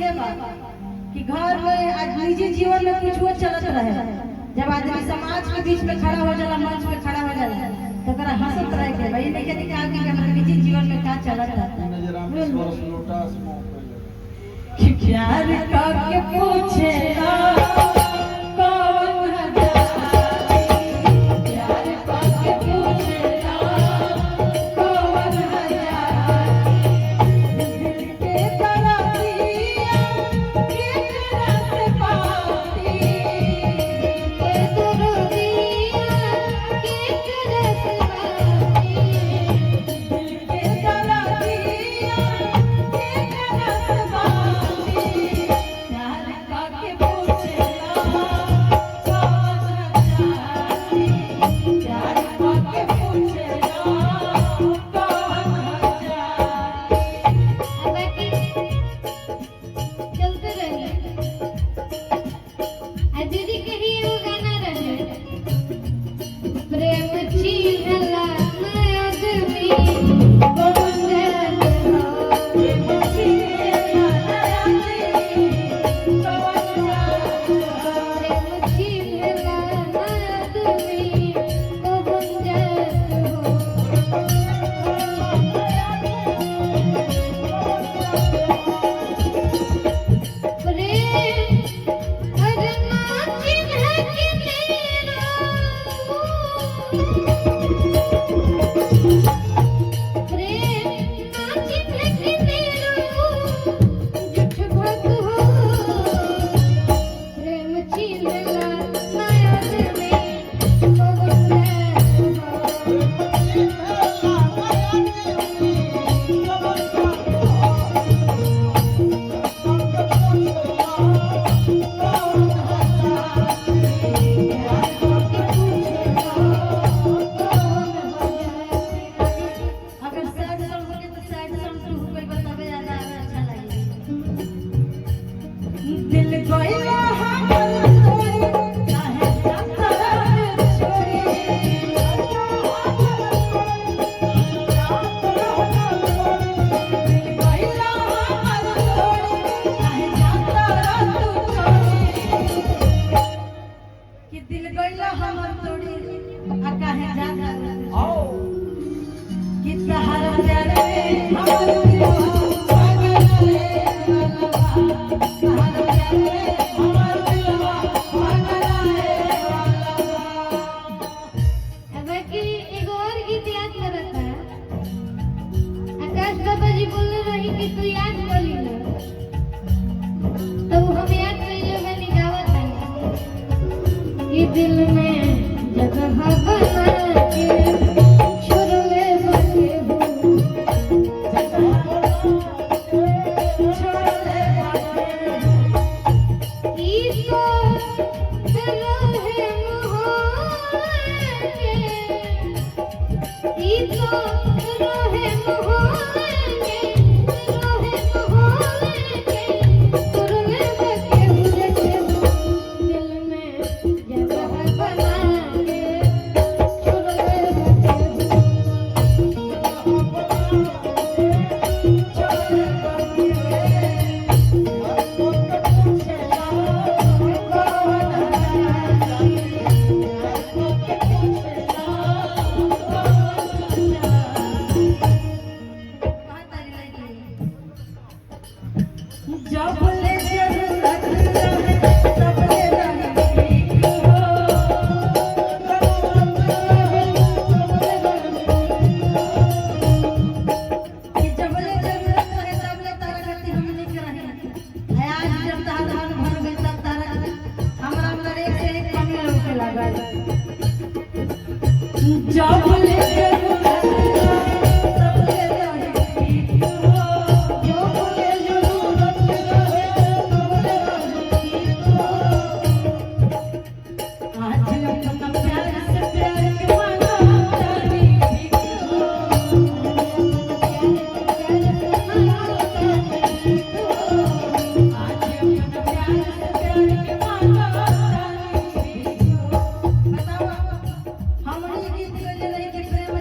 ये बात कि घर में आज निजी जीवन में कुछ वो चलत रहे, जब आदमी समाज के बीच में खड़ा हो जाला, मंच में खड़ा हो जाला, तो करा हंसत रहे के भाई नहीं कहते कि आगे के हमारे निजी जीवन में क्या चलत है। प्यार करके पूछे दिल में जगह बना के छोड़ले बने हो छोड़ले ई तो दिल है मोहब्बत के ई तो दिल है मोहब्बत के दिल है मोहब्बत के छोड़ले बने हो दिल में जगह बना के छोड़ले जब ले जरूरत रहे तब ले रही कि जब ले जरूरत रहे तब ले तारा खातिर हम नहीं रहे आज जब तारा धन भर गई तब तारा हमरा अंदर एक से एक कमी होके लगा जब ले जरूरत हमने गीत गले रही कि प्रेम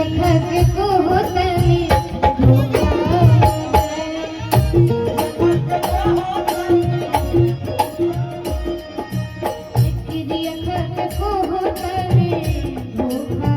अखक को तनी धोखा एकरी अखक को तनी धोखा